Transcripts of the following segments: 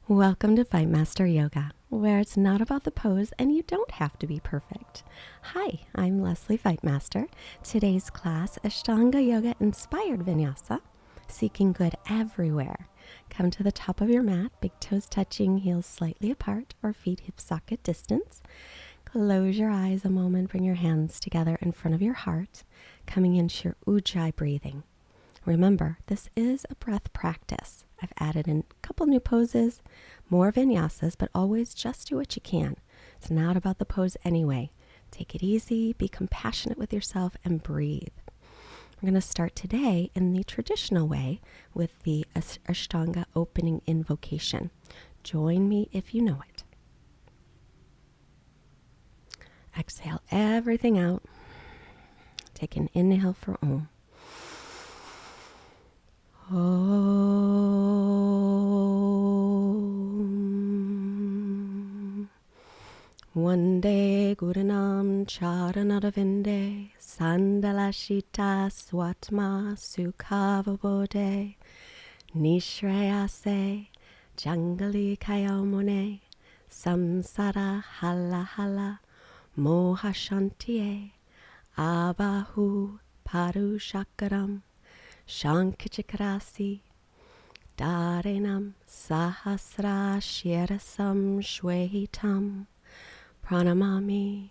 Welcome to Fightmaster Yoga, where it's not about the pose and you don't have to be perfect. Hi, I'm Leslie Fightmaster. Today's class, Ashtanga Yoga Inspired Vinyasa, seeking good everywhere. Come to the top of your mat, big toes touching, heels slightly apart or feet hip socket distance. Close your eyes a moment, bring your hands together in front of your heart, coming into your Ujjayi breathing. Remember, this is a breath practice. I've added in a couple new poses, more vinyasas, but always just do what you can. It's not about the pose anyway. Take it easy, be compassionate with yourself, and breathe. We're going to start today in the traditional way with the Ashtanga opening invocation. Join me if you know it. Exhale everything out. Take an inhale for Om. Om. Vande Guranam Charanadavinde Sandalashita Swatma Sukhavabode Nishrayase Jangali Kayamone Samsara Hala Hala Mohashantiye Abahu Parushakaram Shankichakarasi Dharenam Sahasra Shirasam Shwehitam Pranamami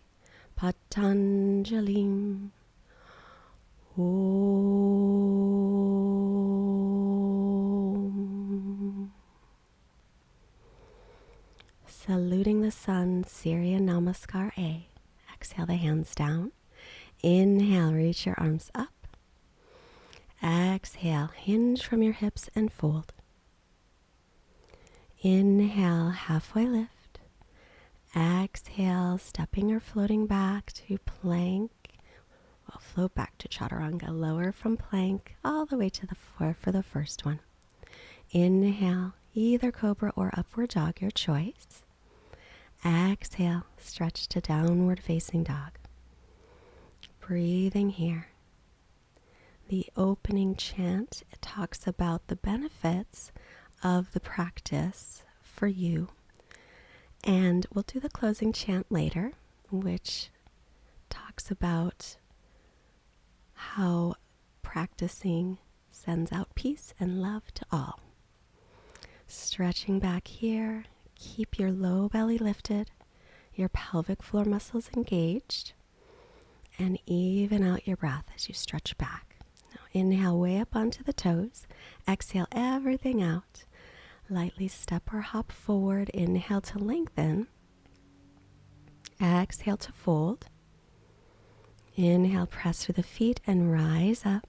Patanjalim Om. Saluting the sun, Surya Namaskar A. Exhale the hands down. Inhale, reach your arms up. Exhale, hinge from your hips and fold. Inhale, halfway lift. Exhale, stepping or floating back to plank. We'll float back to chaturanga, lower from plank all the way to the floor for the first one. Inhale, either cobra or upward dog, your choice. Exhale, stretch to downward facing dog. Breathing here. The opening chant, it talks about the benefits of the practice for you. And we'll do the closing chant later, which talks about how practicing sends out peace and love to all. Stretching back here, keep your low belly lifted, your pelvic floor muscles engaged, and even out your breath as you stretch back. Now inhale way up onto the toes. Exhale everything out. Lightly step or hop forward. Inhale to lengthen. Exhale to fold. Inhale, press through the feet and rise up.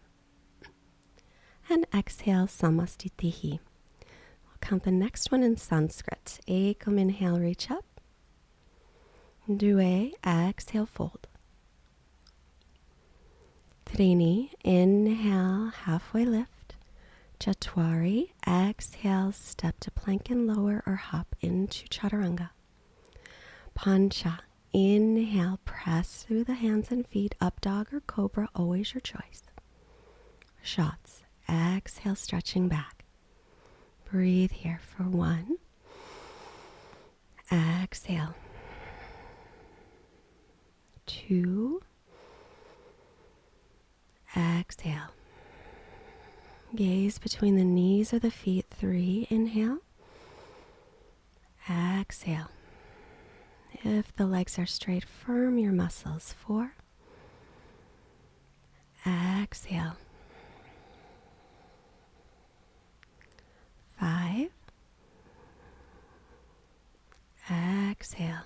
And exhale, samastitihi. We'll count the next one in Sanskrit. Ekam, inhale, reach up. Due, exhale, fold. Trini, inhale, halfway lift. Chatwari, exhale, step to plank and lower or hop into chaturanga. Pancha, inhale, press through the hands and feet, up dog or cobra, always your choice. Shots, exhale, stretching back. Breathe here for 1. Exhale. 2. Exhale. Gaze between the knees or the feet. 3. Inhale. Exhale. If the legs are straight, firm your muscles. 4. Exhale. 5. Exhale.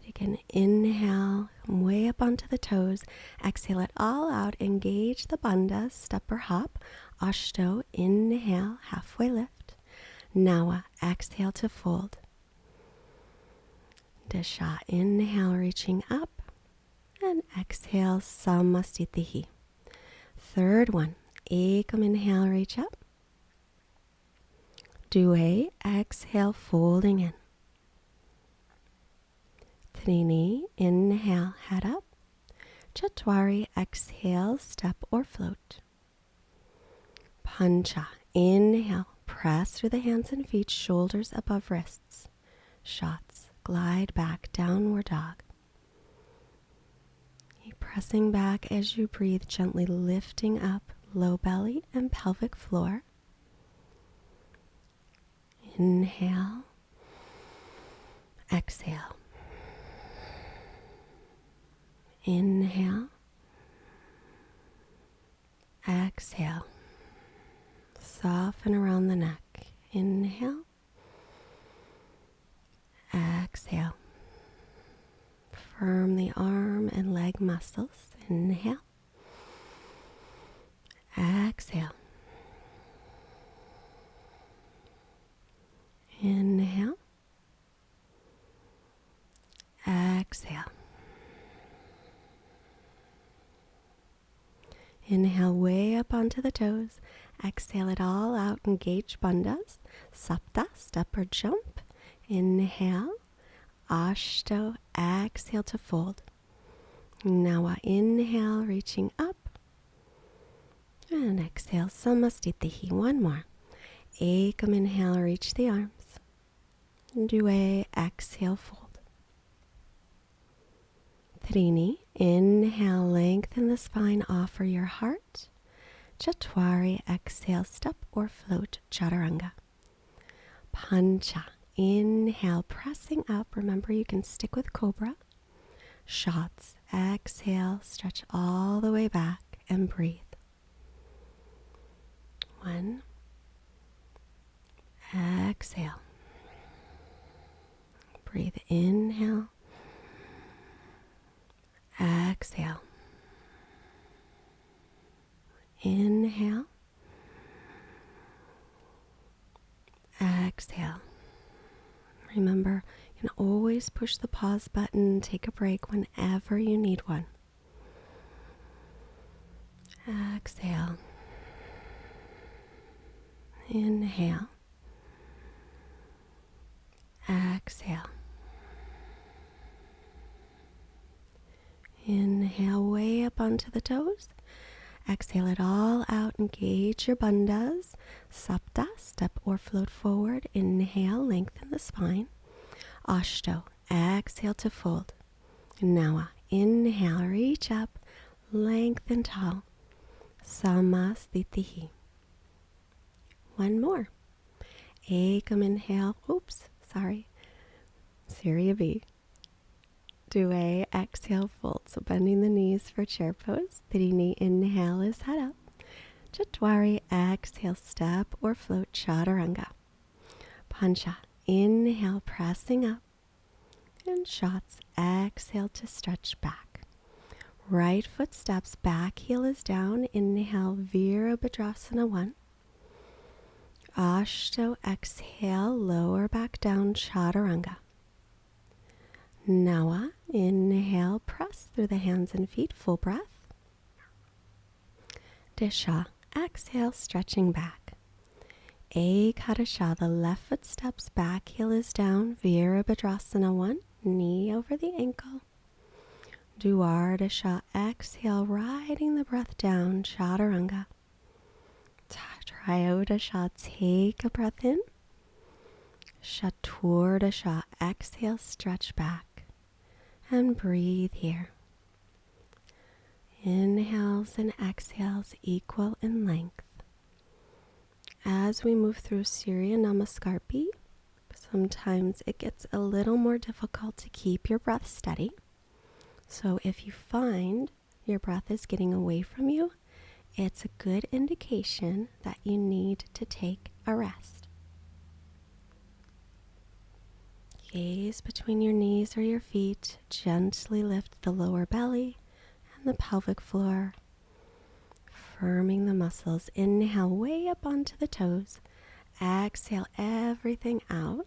Take an inhale, way up onto the toes. Exhale it all out. Engage the bandhas, step or hop. Ashto, inhale, halfway lift. Nawa, exhale to fold. Dasha, inhale, reaching up. And exhale, samastitihi. Third one, ekam, inhale, reach up. Due, exhale, folding in. Trini, inhale, head up. Chatwari, exhale, step or float. Pancha, inhale, press through the hands and feet, shoulders above wrists. Shots, glide back, downward dog. Keep pressing back as you breathe, gently lifting up low belly and pelvic floor. Inhale, exhale. Inhale, exhale. Soften around the neck. Inhale, exhale. Firm the arm and leg muscles. Inhale, exhale. Inhale, exhale. Inhale way up onto the toes. Exhale it all out. Engage bandhas. Sapta, step or jump. Inhale. Ashto, exhale to fold. Now inhale, reaching up. And exhale, samastitihi. One more. Ekam, inhale, reach the arms. Due, exhale, fold. Trini, inhale, lengthen the spine, offer your heart. Chatwari, exhale, step or float, chaturanga. Pancha, inhale, pressing up. Remember, you can stick with cobra. Shots, exhale, stretch all the way back and breathe. 1. Exhale. Breathe, inhale. Exhale. Inhale. Exhale. Remember, you can always push the pause button, take a break whenever you need one. Exhale. Inhale. Exhale. Inhale way up onto the toes. Exhale it all out. Engage your bandhas. Sapta, step or float forward. Inhale, lengthen the spine. Ashto, exhale to fold. Now inhale, reach up, lengthen tall. Samastitihi. One more. Ekam, inhale. Surya B. Due, exhale, fold. So bending the knees for chair pose. Trini, inhale is head up. Chatwari, exhale, step or float, chaturanga. Pancha, inhale, pressing up. And shots, exhale to stretch back. Right foot steps, back heel is down. Inhale, Virabhadrasana 1. Ashto, exhale, lower back down, chaturanga. Nawa, inhale, press through the hands and feet, full breath. Disha, exhale, stretching back. Ekadasha, the left foot steps, back heel is down, Virabhadrasana 1, knee over the ankle. Dwardasha, exhale, riding the breath down, chaturanga. Triodasha, take a breath in. Chaturdasha, exhale, stretch back. And breathe here. Inhales and exhales equal in length. As we move through Surya Namaskar B, sometimes it gets a little more difficult to keep your breath steady. So if you find your breath is getting away from you, it's a good indication that you need to take a rest. Gaze between your knees or your feet. Gently lift the lower belly and the pelvic floor. Firming the muscles. Inhale way up onto the toes. Exhale everything out.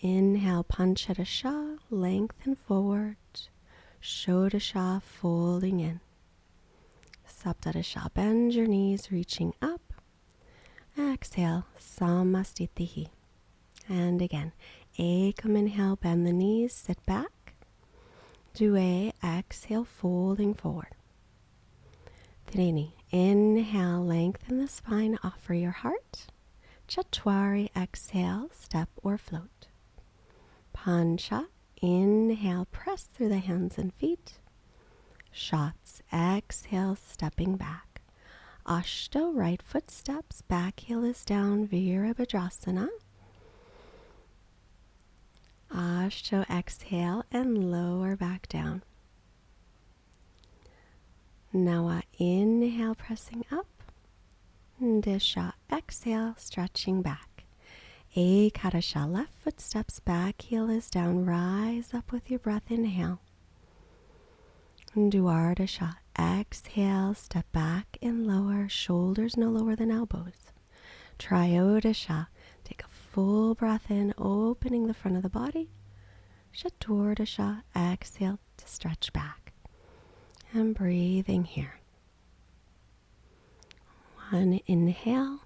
Inhale, Panchadasha, lengthen forward. Shodasha, folding in. Saptadasha, bend your knees, reaching up. Exhale, Samastitihi. And again. Ekam, inhale, bend the knees, sit back. Due, exhale, folding forward. Trini, inhale, lengthen the spine, offer your heart. Chatwari, exhale, step or float. Pancha, inhale, press through the hands and feet. Shots, exhale, stepping back. Ashto, right foot steps, back heel is down, Virabhadrasana. Ashto, exhale and lower back down. Nawa, inhale, pressing up. Disha, exhale, stretching back. Ekadasha, left foot steps, back heel is down, rise up with your breath, inhale. Dwardasha, exhale, step back and lower, shoulders no lower than elbows. Triodasha, take a full breath in, opening the front of the body. Chaturdasha, exhale to stretch back. And breathing here. One inhale,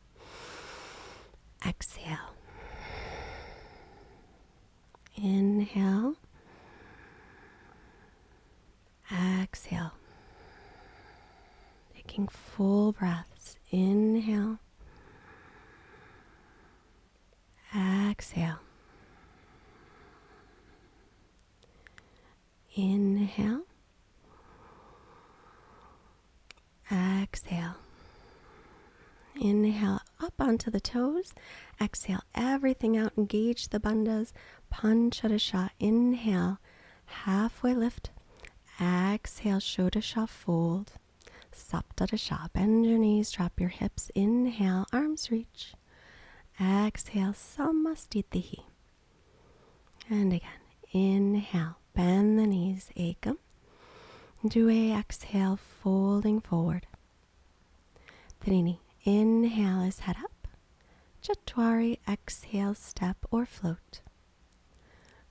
exhale. Inhale, exhale. Taking full breaths. Inhale, exhale. Inhale, exhale. Inhale up onto the toes. Exhale everything out. Engage the bandhas. Panchadasha. Inhale, halfway lift. Exhale, Shodasha, fold. Saptadasha, bend your knees, drop your hips. Inhale, arms reach. Exhale, Samastitihi. And again, inhale, bend the knees, Ekam. Due, exhale, folding forward. Trini, inhale is head up. Chatwari, exhale, step or float.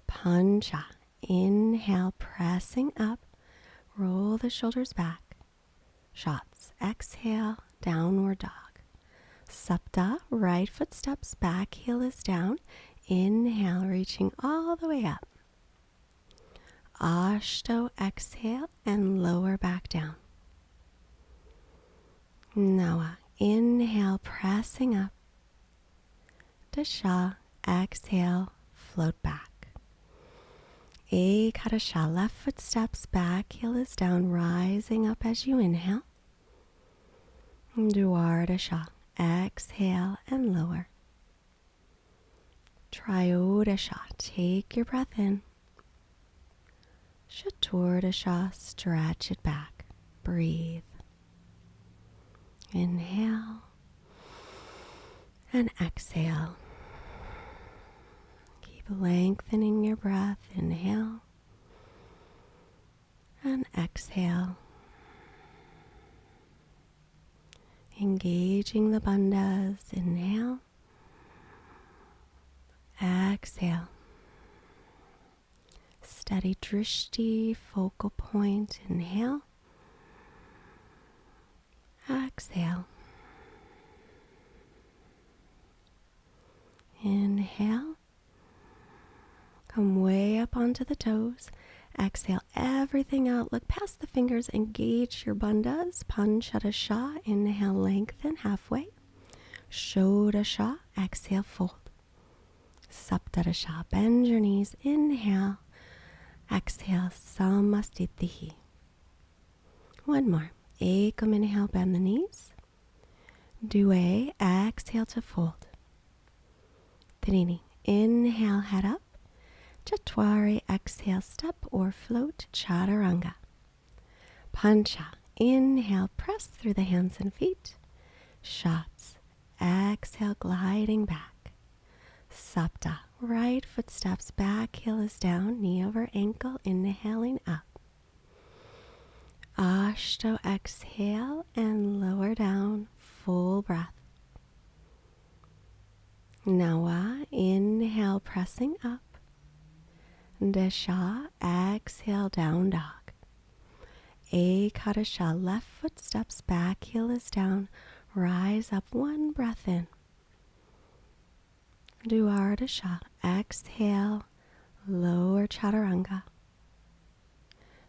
Pancha, inhale, pressing up. Roll the shoulders back. Shots, exhale, downward dog. Sapta, right foot steps, back heel is down. Inhale, reaching all the way up. Ashto, exhale and lower back down. Nawa, inhale, pressing up. Dasha, exhale, float back. Ekadasha, left foot steps, back heel is down, rising up as you inhale. Dwardasha, exhale and lower. Triodasha, take your breath in. Chaturdasha, stretch it back. Breathe. Inhale and exhale. Lengthening your breath, inhale and exhale. Engaging the bandhas, inhale, exhale. Steady drishti, focal point, inhale, exhale. Inhale. Come way up onto the toes. Exhale everything out. Look past the fingers. Engage your bandhas. Panchadasha. Inhale, lengthen halfway. Shodasha. Exhale, fold. Saptadasha. Bend your knees. Inhale. Exhale, Samastitihi. One more. Ekam, inhale, bend the knees. Due, exhale to fold. Trini, inhale, head up. Chatwari, exhale, step or float, Chaturanga. Pancha, inhale, press through the hands and feet. Shots, exhale, gliding back. Sapta, right foot steps, back heel is down, knee over ankle, inhaling up. Ashto, exhale and lower down, full breath. Nawa, inhale, pressing up. Dasha, exhale, down dog. Ekadasha, left foot steps, back heel is down, rise up, one breath in. Dwardasha, exhale, lower Chaturanga.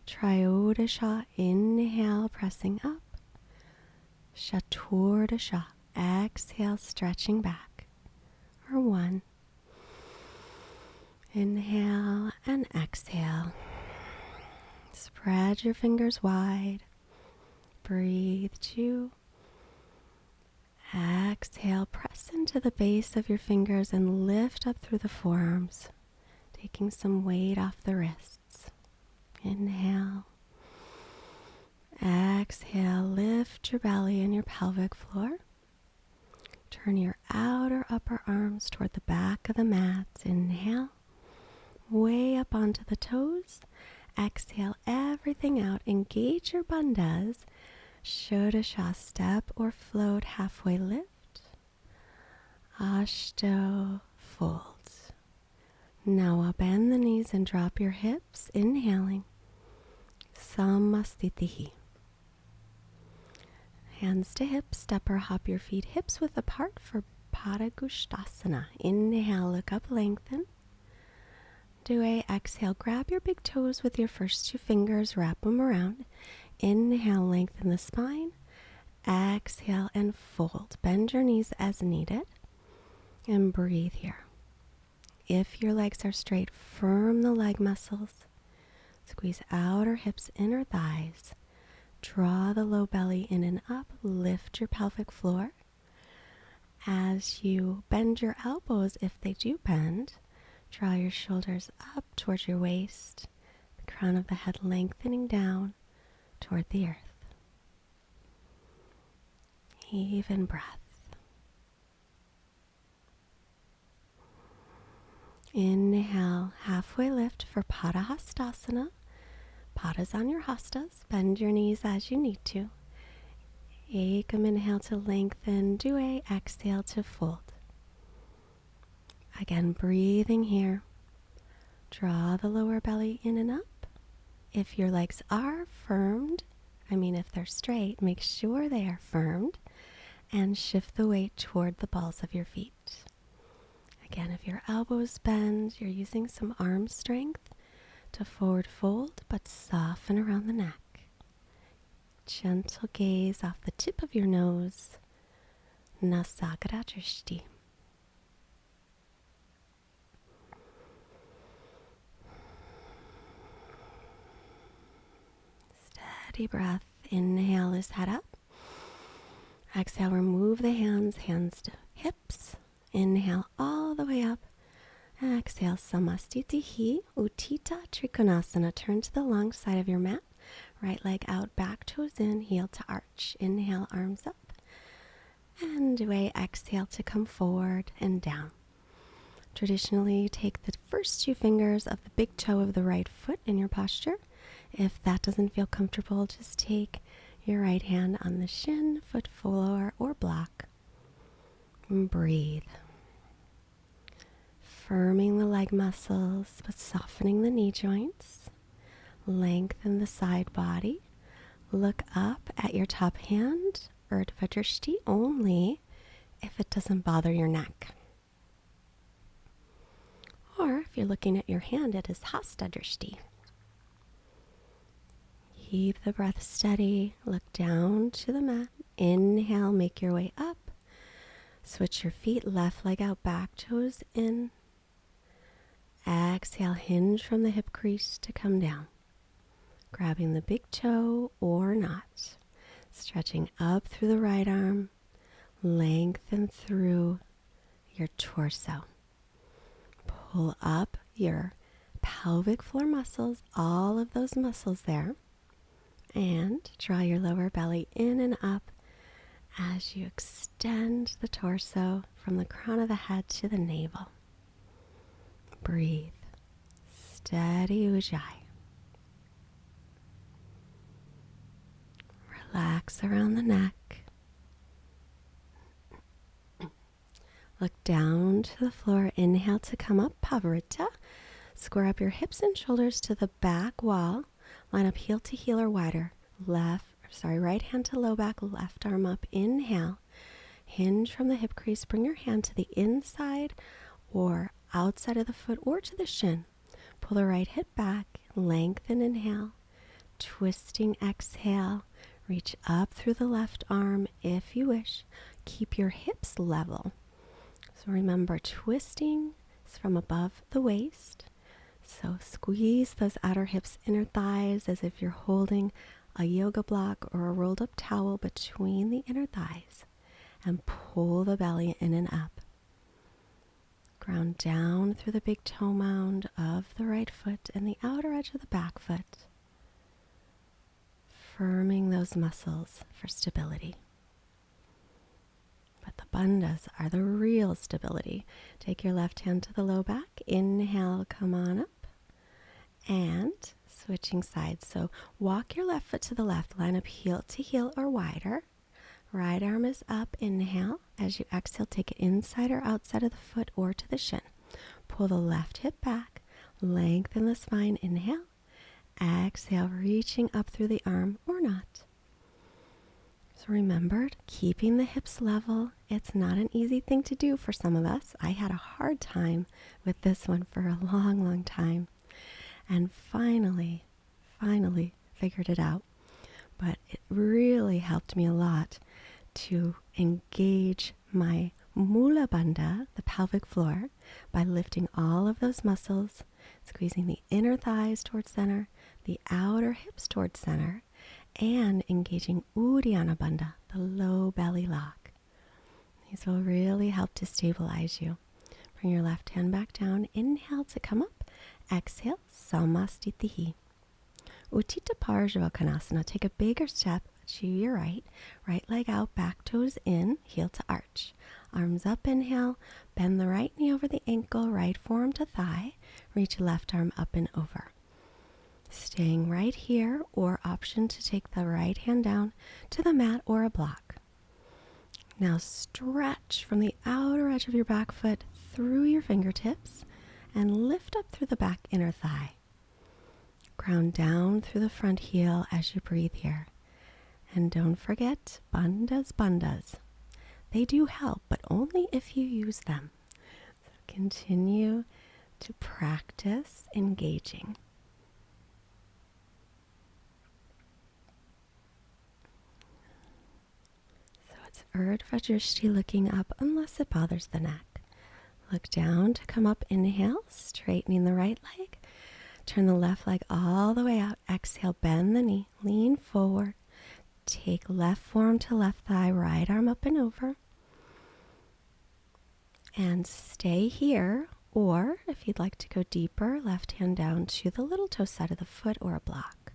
Triodasha, inhale, pressing up. Chaturdasha, exhale, stretching back. or 1. Inhale and exhale. Spread your fingers wide. Breathe 2. Exhale, press into the base of your fingers and lift up through the forearms, taking some weight off the wrists. Inhale. Exhale, lift your belly and your pelvic floor. Turn your outer upper arms toward the back of the mat. Inhale, way up onto the toes. Exhale everything out. Engage your bandhas. Shodasha, step or float, halfway lift. Ashto, fold. Now I'll bend the knees and drop your hips, inhaling. Samastitihi. Hands to hips, step or hop your feet hips width apart for Padangusthasana. Inhale, look up, lengthen. Do a exhale, grab your big toes with your first 2 fingers, wrap them around. Inhale, lengthen the spine. Exhale and fold. Bend your knees as needed. And breathe here. If your legs are straight, firm the leg muscles. Squeeze outer hips, inner thighs. Draw the low belly in and up. Lift your pelvic floor. As you bend your elbows, if they do bend, draw your shoulders up towards your waist. The crown of the head lengthening down toward the earth. Even breath. Inhale, halfway lift for Padahastasana. Padas on your hastas. Bend your knees as you need to. Ekam, inhale to lengthen. Due, exhale to fold. Again, breathing here. Draw the lower belly in and up. If your legs are firmed, if they're straight, make sure they are firmed. And shift the weight toward the balls of your feet. Again, if your elbows bend, you're using some arm strength to forward fold, but soften around the neck. Gentle gaze off the tip of your nose. Nasagara drishti. Steady breath. Inhale is head up. Exhale, remove the hands to hips. Inhale all the way up. Exhale, samastitihi, uttita trikonasana. Turn to the long side of your mat. Right leg out, back toes in, heel to arch. Inhale, arms up. And away, exhale to come forward and down. Traditionally, you take the first 2 fingers of the big toe of the right foot in your posture. If that doesn't feel comfortable, just take your right hand on the shin, foot floor, or block. And breathe. Firming the leg muscles, but softening the knee joints. Lengthen the side body. Look up at your top hand, Urdhva Drishti, only if it doesn't bother your neck. Or if you're looking at your hand, it is Hasta Drishti. Keep the breath steady. Look down to the mat. Inhale, make your way up. Switch your feet, left leg out, back toes in. Exhale, hinge from the hip crease to come down. Grabbing the big toe or not. Stretching up through the right arm. Lengthen through your torso. Pull up your pelvic floor muscles, all of those muscles there. And draw your lower belly in and up as you extend the torso from the crown of the head to the navel. Breathe. Steady Ujjayi. Relax around the neck. Look down to the floor. Inhale to come up, Pavarita. Square up your hips and shoulders to the back wall. Line up heel to heel or wider. Right hand to low back, left arm up. Inhale. Hinge from the hip crease. Bring your hand to the inside or outside of the foot or to the shin. Pull the right hip back. Lengthen, inhale. Twisting, exhale. Reach up through the left arm if you wish. Keep your hips level. So So remember, twisting is from above the waist. So squeeze those outer hips, inner thighs, as if you're holding a yoga block or a rolled up towel between the inner thighs, and pull the belly in and up. Ground down through the big toe mound of the right foot and the outer edge of the back foot, firming those muscles for stability. But the bandhas are the real stability. Take your left hand to the low back. Inhale, come on up. And switching sides. So walk your left foot to the left. Line up heel to heel or wider. Right arm is up. Inhale. As you exhale, take it inside or outside of the foot or to the shin. Pull the left hip back. Lengthen the spine. Inhale. Exhale, reaching up through the arm or not. So remember, keeping the hips level. It's not an easy thing to do for some of us. I had a hard time with this one for a long, long time. And finally figured it out. But it really helped me a lot to engage my Mula Bandha, the pelvic floor, by lifting all of those muscles, squeezing the inner thighs towards center, the outer hips towards center, and engaging Uddiyana Bandha, the low belly lock. These will really help to stabilize you. Bring your left hand back down. Inhale to come up. Exhale, Samastitihi. Uttita Parjavakonasana. Take a bigger step to your right. Right leg out, back toes in, heel to arch. Arms up, inhale. Bend the right knee over the ankle, right forearm to thigh. Reach left arm up and over. Staying right here, or option to take the right hand down to the mat or a block. Now stretch from the outer edge of your back foot through your fingertips and lift up through the back inner thigh. Ground down through the front heel as you breathe here. And don't forget, bandhas. They do help, but only if you use them. So continue to practice engaging. Urdhva Drishti, looking up unless it bothers the neck. Look down to come up. Inhale, straightening the right leg. Turn the left leg all the way out. Exhale, bend the knee, lean forward. Take left forearm to left thigh, right arm up and over. And stay here, or if you'd like to go deeper, left hand down to the little toe side of the foot or a block.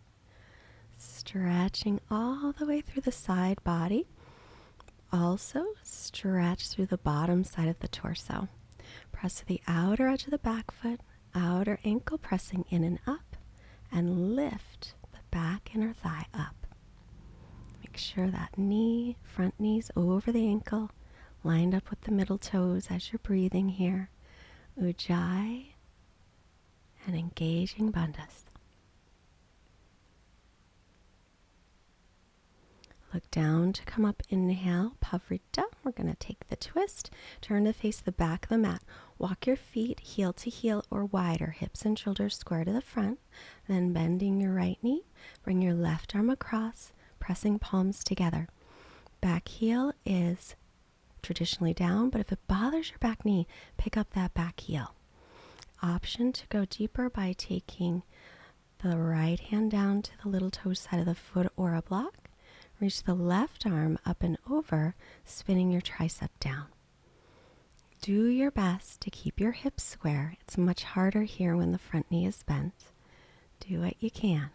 Stretching all the way through the side body. Also, stretch through the bottom side of the torso. Press to the outer edge of the back foot, outer ankle pressing in and up, and lift the back inner thigh up. Make sure that knee, front knee's over the ankle, lined up with the middle toes as you're breathing here. Ujjayi, and engaging bandhas. Look down to come up. Inhale, Pavrita. We're going to take the twist. Turn to face the back of the mat. Walk your feet heel to heel or wider. Hips and shoulders square to the front. Then bending your right knee. Bring your left arm across, pressing palms together. Back heel is traditionally down, but if it bothers your back knee, pick up that back heel. Option to go deeper by taking the right hand down to the little toe side of the foot or a block. Reach the left arm up and over, spinning your tricep down. Do your best to keep your hips square. It's much harder here when the front knee is bent. Do what you can.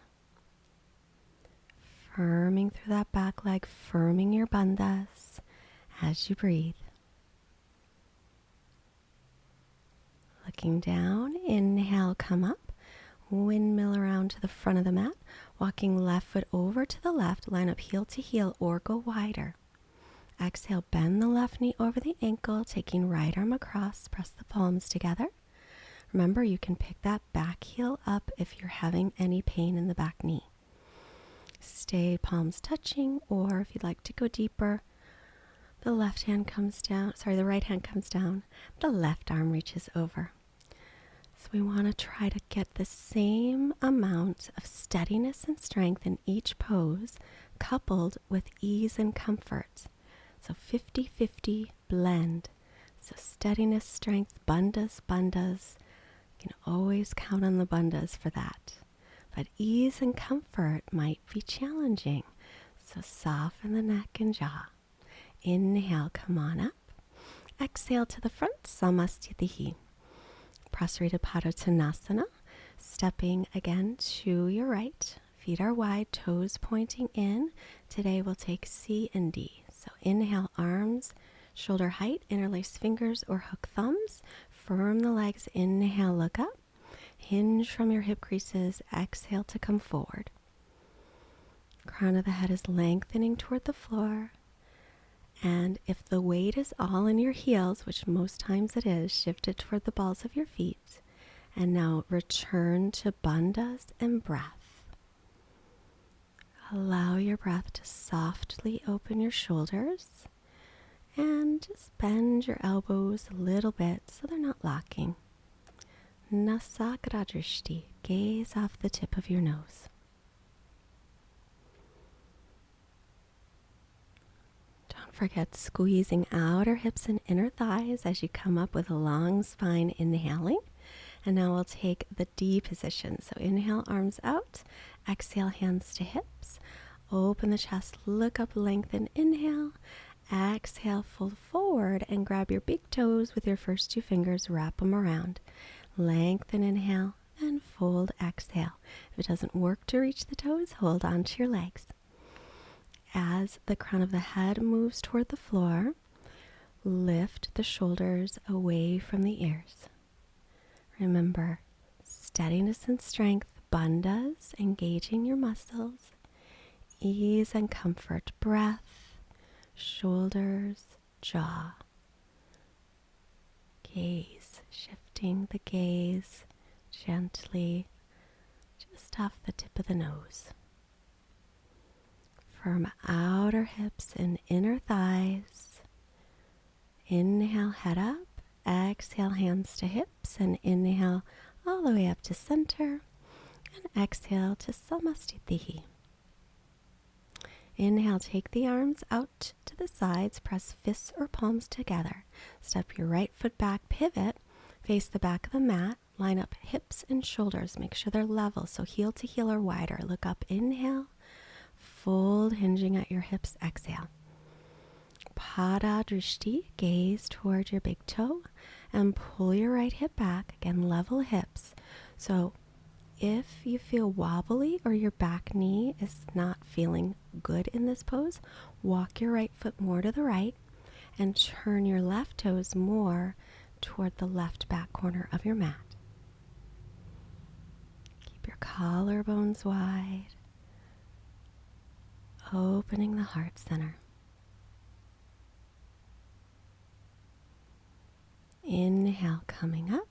Firming through that back leg, firming your bandhas as you breathe. Looking down, inhale, come up. Windmill around to the front of the mat. Walking left foot over to the left, line up heel to heel or go wider. Exhale, bend the left knee over the ankle, taking right arm across, press the palms together. Remember, you can pick that back heel up if you're having any pain in the back knee. Stay palms touching, or if you'd like to go deeper, the right hand comes down, the left arm reaches over. So we want to try to get the same amount of steadiness and strength in each pose, coupled with ease and comfort. So 50-50 blend. So steadiness, strength, bandhas, bandhas. You can always count on the bandhas for that. But ease and comfort might be challenging. So soften the neck and jaw. Inhale, come on up. Exhale to the front, Samasthitihi. Prasarita Padottanasana. Stepping again to your right. Feet are wide, toes pointing in. Today we'll take C and D. So inhale, arms, shoulder height, interlace fingers or hook thumbs. Firm the legs, inhale, look up. Hinge from your hip creases, exhale to come forward. Crown of the head is lengthening toward the floor. And if the weight is all in your heels, which most times it is, shift it toward the balls of your feet. And now return to bandhas and breath. Allow your breath to softly open your shoulders. And just bend your elbows a little bit so they're not locking. Nasakara drishti, gaze off the tip of your nose. Don't forget squeezing outer hips and inner thighs as you come up with a long spine, inhaling. And now we'll take the D position. So inhale, arms out. Exhale, hands to hips. Open the chest, look up, lengthen, inhale. Exhale, fold forward and grab your big toes with your first two fingers, wrap them around. Lengthen, inhale, and fold, exhale. If it doesn't work to reach the toes, hold on to your legs. As the crown of the head moves toward the floor, lift the shoulders away from the ears. Remember, steadiness and strength, bandhas, engaging your muscles, ease and comfort, breath, shoulders, jaw, gaze, shifting the gaze gently just off the tip of the nose. Firm outer hips and inner thighs. Inhale, head up. Exhale, hands to hips, and inhale all the way up to center. And exhale to Samasthitihi. Inhale, take the arms out to the sides. Press fists or palms together. Step your right foot back, pivot. Face the back of the mat. Line up hips and shoulders. Make sure they're level, so heel to heel or wider. Look up, inhale. Fold, hinging at your hips, exhale. Pada drishti, gaze toward your big toe and pull your right hip back. Again, level hips. So if you feel wobbly or your back knee is not feeling good in this pose, walk your right foot more to the right and turn your left toes more toward the left back corner of your mat. Keep your collarbones wide. Opening the heart center. Inhale, coming up.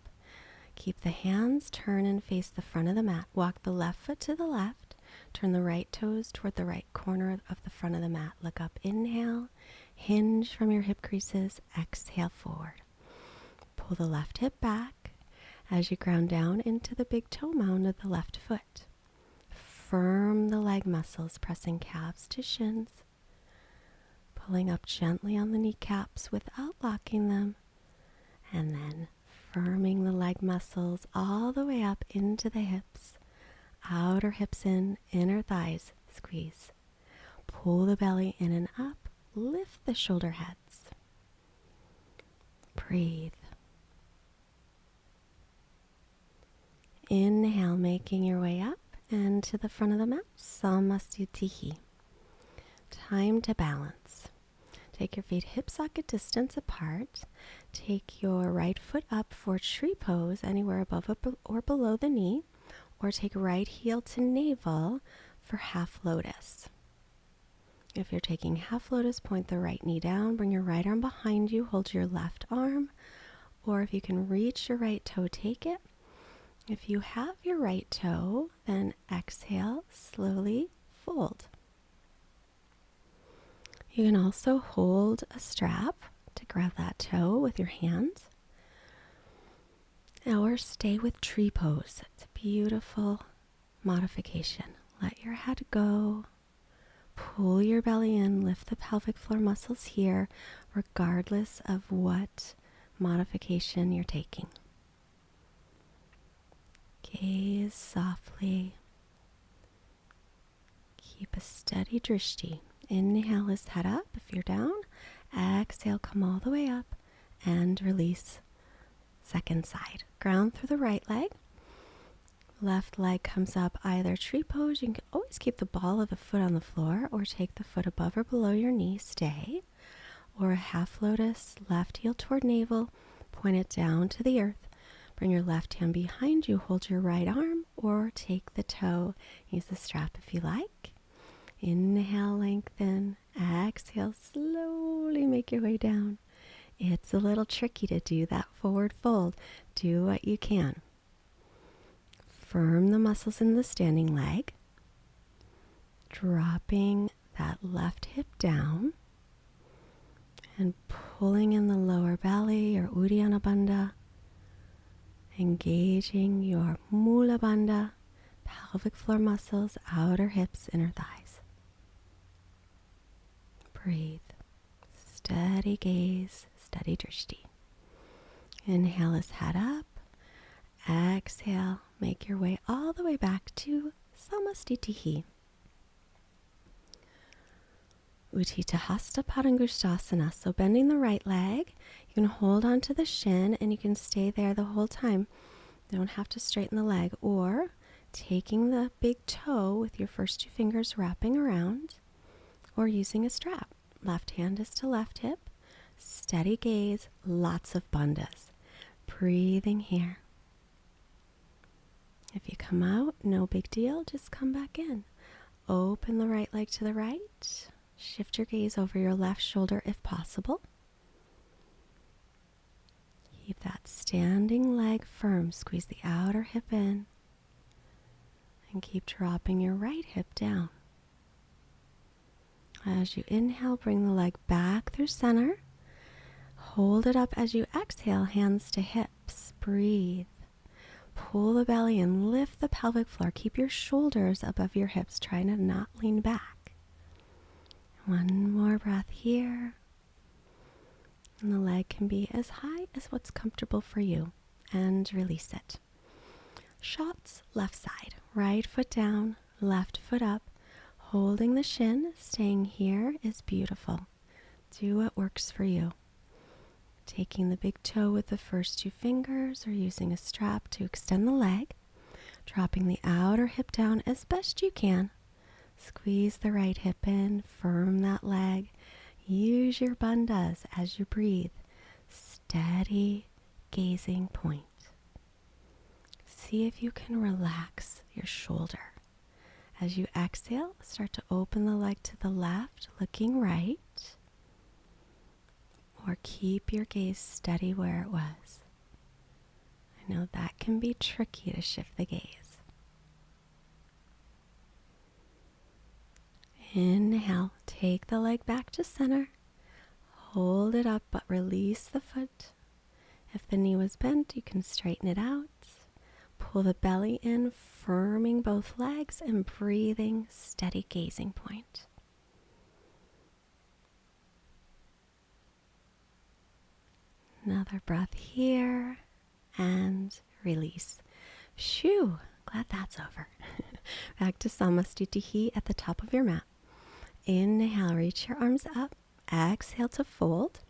Keep the hands, turn and face the front of the mat. Walk the left foot to the left. Turn the right toes toward the right corner of the front of the mat. Look up, inhale. Hinge from your hip creases. Exhale, forward. Pull the left hip back as you ground down into the big toe mound of the left foot. Firm the leg muscles, pressing calves to shins. Pulling up gently on the kneecaps without locking them. And then firming the leg muscles all the way up into the hips. Outer hips in, inner thighs, squeeze. Pull the belly in and up. Lift the shoulder heads. Breathe. Inhale, making your way up and to the front of the mat, Samasthitihi. Time to balance. Take your feet hip socket distance apart. Take your right foot up for tree pose, anywhere above or below the knee, or take right heel to navel for half lotus. If you're taking half lotus, point the right knee down, bring your right arm behind you, hold your left arm, or if you can reach your right toe, take it. If you have your right toe, then exhale, slowly fold. You can also hold a strap to grab that toe with your hand, or stay with tree pose. It's a beautiful modification. Let your head go. Pull your belly in, lift the pelvic floor muscles here, regardless of what modification you're taking. Gaze softly. Keep a steady drishti. Inhale is head up if you're down. Exhale, come all the way up and release. Second side. Ground through the right leg. Left leg comes up, either tree pose. You can always keep the ball of the foot on the floor or take the foot above or below your knee. Stay. Or a half lotus, left heel toward navel. Point it down to the earth. Bring your left hand behind you. Hold your right arm or take the toe. Use the strap if you like. Inhale, lengthen. Exhale, slowly make your way down. It's a little tricky to do that forward fold. Do what you can. Firm the muscles in the standing leg. Dropping that left hip down. And pulling in the lower belly or Uddiyana Bandha. Engaging your Mula Bandha, pelvic floor muscles, outer hips, inner thighs. Breathe. Steady gaze, steady drishti. Inhale is head up. Exhale, make your way all the way back to Samastitihi. Utthita Hasta Padangusthasana. So bending the right leg, you can hold onto the shin and you can stay there the whole time. You don't have to straighten the leg. Or taking the big toe with your first two fingers wrapping around, or using a strap. Left hand is to left hip. Steady gaze, lots of bandhas. Breathing here. If you come out, no big deal, just come back in. Open the right leg to the right. Shift your gaze over your left shoulder if possible. Keep that standing leg firm. Squeeze the outer hip in. And keep dropping your right hip down. As you inhale, bring the leg back through center. Hold it up as you exhale, hands to hips. Breathe. Pull the belly and lift the pelvic floor. Keep your shoulders above your hips. Try to not lean back. One more breath here. And the leg can be as high as what's comfortable for you. And release it. Shots, left side. Right foot down, left foot up. Holding the shin, staying here is beautiful. Do what works for you. Taking the big toe with the first two fingers or using a strap to extend the leg. Dropping the outer hip down as best you can. Squeeze the right hip in, firm that leg. Use your bandhas as you breathe. Steady gazing point. See if you can relax your shoulder. As you exhale, start to open the leg to the left, looking right. Or keep your gaze steady where it was. I know that can be tricky to shift the gaze. Inhale, take the leg back to center. Hold it up, but release the foot. If the knee was bent, you can straighten it out. Pull the belly in, firming both legs and breathing, steady gazing point. Another breath here and release. Phew, glad that's over. Back to Samastitihi at the top of your mat. Inhale, reach your arms up. Exhale to fold.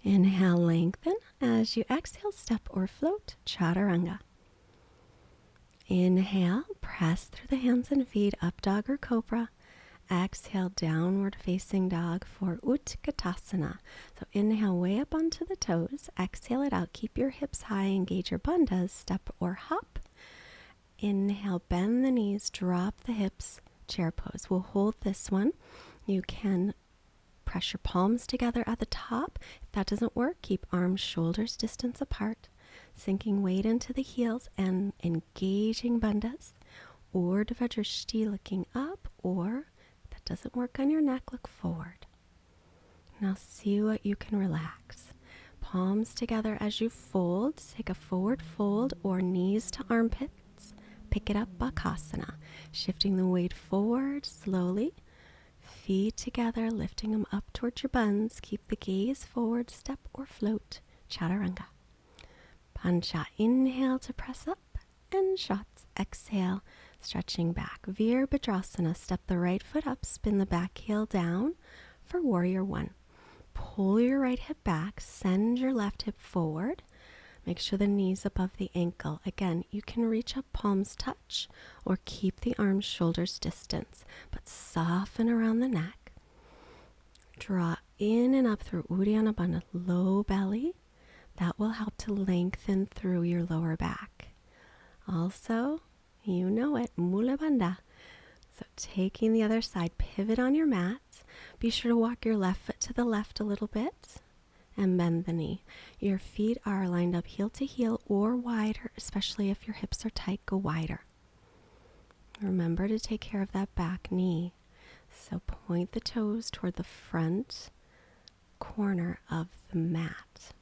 Inhale, lengthen. As you exhale, step or float, chaturanga. Inhale, press through the hands and feet, up dog or cobra. Exhale, downward facing dog for Utkatasana. So inhale way up onto the toes. Exhale it out. Keep your hips high. Engage your bandhas. Step or hop. Inhale, bend the knees. Drop the hips. Chair pose. We'll hold this one. You can press your palms together at the top. If that doesn't work, keep arms, shoulders distance apart. Sinking weight into the heels and engaging bandhas. Urdhva drishti, looking up, or if that doesn't work on your neck, look forward. Now see what you can relax. Palms together as you fold. Take a forward fold or knees to armpits. Pick it up, Bakasana. Shifting the weight forward slowly. feet together, lifting them up towards your buns. Keep the gaze forward, step or float, chaturanga. Pancha, inhale to press up, and shots, exhale, stretching back. Virabhadrasana, step the right foot up, spin the back heel down for warrior one. Pull your right hip back, send your left hip forward. Make sure the knee's above the ankle. Again, you can reach up, palms touch, or keep the arms, shoulders distance, but soften around the neck. Draw in and up through Uddiyana Bandha, low belly. That will help to lengthen through your lower back. Also, you know it, Mula Bandha. So taking the other side, pivot on your mat. Be sure to walk your left foot to the left a little bit and bend the knee. Your feet are lined up heel to heel or wider, especially if your hips are tight, go wider. Remember to take care of that back knee. So point the toes toward the front corner of the mat.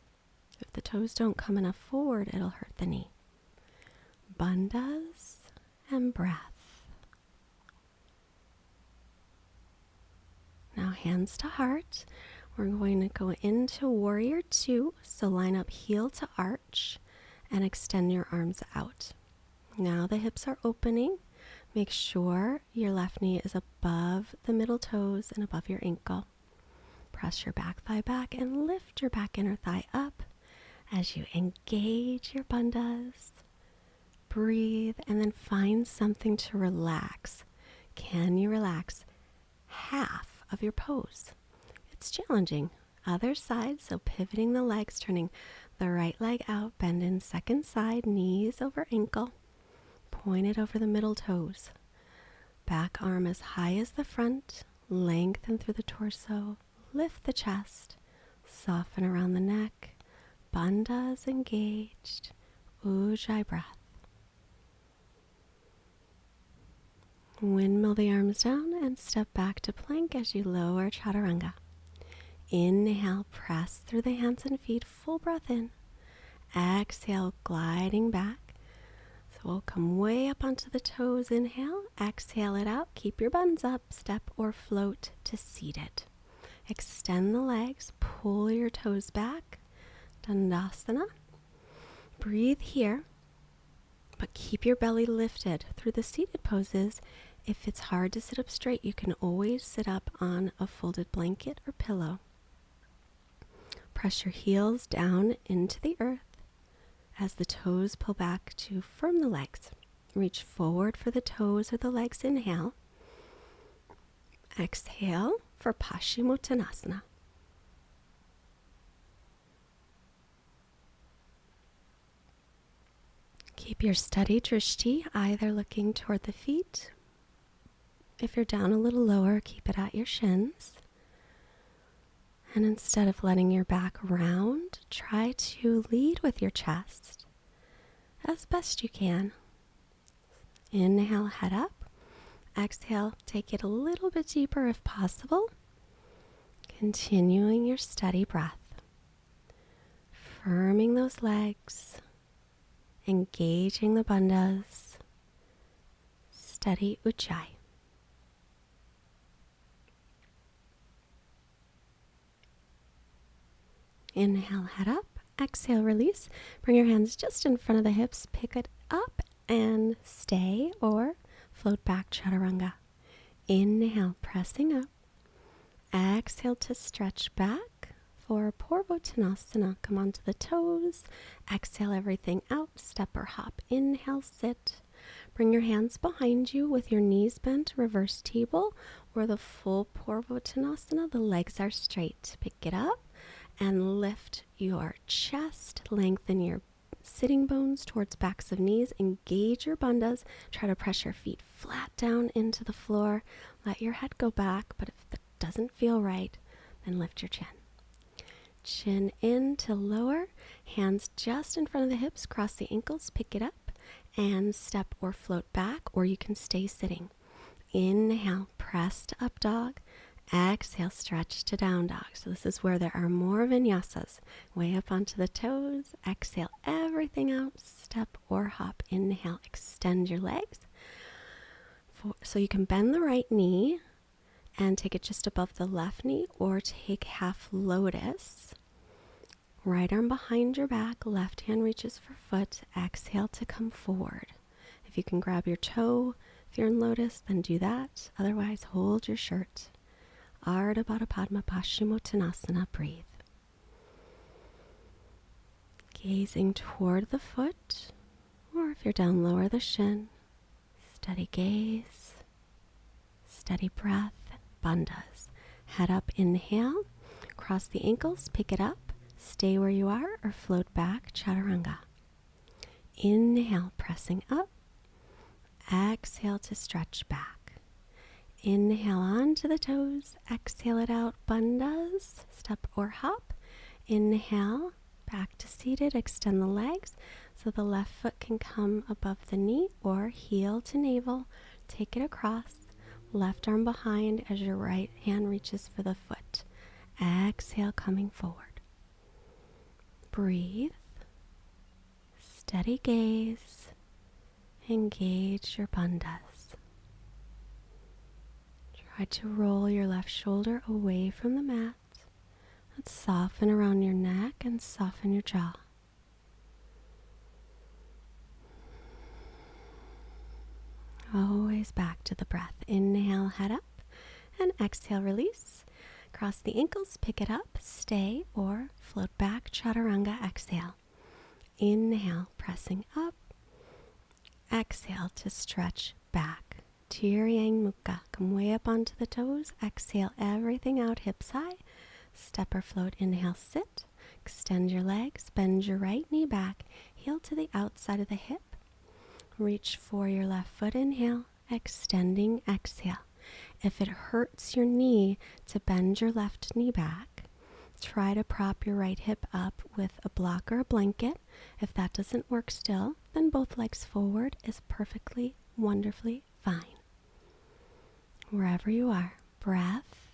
If the toes don't come enough forward, it'll hurt the knee. Bandhas and breath. Now hands to heart. We're going to go into warrior two. So line up heel to arch and extend your arms out. Now the hips are opening. Make sure your left knee is above the middle toes and above your ankle. Press your back thigh back and lift your back inner thigh up as you engage your bandhas. Breathe and then find something to relax. Can you relax half of your pose? It's challenging. Other side, so pivoting the legs, turning the right leg out, bend in second side, knees over ankle, pointed over the middle toes. Back arm as high as the front, lengthen through the torso, lift the chest, soften around the neck. Bandhas engaged. Ujjayi breath. Windmill the arms down and step back to plank as you lower chaturanga. Inhale, press through the hands and feet, full breath in. Exhale, gliding back. So we'll come way up onto the toes. Inhale, exhale it out. Keep your buns up, step or float to seated. Extend the legs, pull your toes back. Dandasana. Breathe here, but keep your belly lifted through the seated poses. If it's hard to sit up straight, you can always sit up on a folded blanket or pillow. Press your heels down into the earth as the toes pull back to firm the legs. Reach forward for the toes or the legs. Inhale. Exhale for Paschimottanasana. Keep your steady drishti, either looking toward the feet. If you're down a little lower, keep it at your shins. And instead of letting your back round, try to lead with your chest as best you can. Inhale, head up. Exhale, take it a little bit deeper if possible. Continuing your steady breath. Firming those legs. Engaging the bandhas. Steady Ujjayi. Inhale, head up. Exhale, release. Bring your hands just in front of the hips. Pick it up and stay or float back, chaturanga. Inhale, pressing up. Exhale to stretch back for Purvottanasana. Come onto the toes. Exhale everything out. Step or hop. Inhale, sit. Bring your hands behind you with your knees bent. Reverse table or the full Purvottanasana. The legs are straight. Pick it up and lift your chest. Lengthen your sitting bones towards backs of knees. Engage your bandhas. Try to press your feet flat down into the floor. Let your head go back, but if that doesn't feel right, then lift your chin. Chin in to lower. Hands just in front of the hips. Cross the ankles. Pick it up and step or float back, or you can stay sitting. Inhale, press to up dog. Exhale, stretch to down dog. So this is where there are more vinyasas. Way up onto the toes. Exhale everything out. Step or hop. Inhale, extend your legs. So you can bend the right knee And take it just above the left knee, or take half lotus. Right arm behind your back, left hand reaches for foot. Exhale to come forward. If you can grab your toe, if you're in lotus, then do that. Otherwise, hold your shirt. Ardha Baddha Padma Paschimottanasana. Breathe. Gazing toward the foot, or if you're down, lower the shin. Steady gaze, steady breath. Bandhas. Head up, inhale. Cross the ankles, pick it up. Stay where you are or float back, chaturanga. Inhale, pressing up. Exhale to stretch back. Inhale onto the toes. Exhale it out, bandhas. Step or hop. Inhale, back to seated. Extend the legs so the left foot can come above the knee, or heel to navel. Take it across. Left arm behind as your right hand reaches for the foot. Exhale, coming forward. Breathe. Steady gaze. Engage your bandhas. Try to roll your left shoulder away from the mat. Let's soften around your neck and soften your jaw. Always back to the breath. Inhale, head up, and exhale, release. Cross the ankles, pick it up, stay, or float back, chaturanga. Exhale. Inhale, pressing up. Exhale to stretch back. Tiryang Mukha. Come way up onto the toes. Exhale everything out, hips high. Step or float. Inhale, sit. Extend your legs. Bend your right knee back. Heel to the outside of the hip. Reach for your left foot. Inhale. Extending. Exhale. If it hurts your knee to bend your left knee back, try to prop your right hip up with a block or a blanket. If that doesn't work still, then both legs forward is perfectly, wonderfully fine. Wherever you are, breath,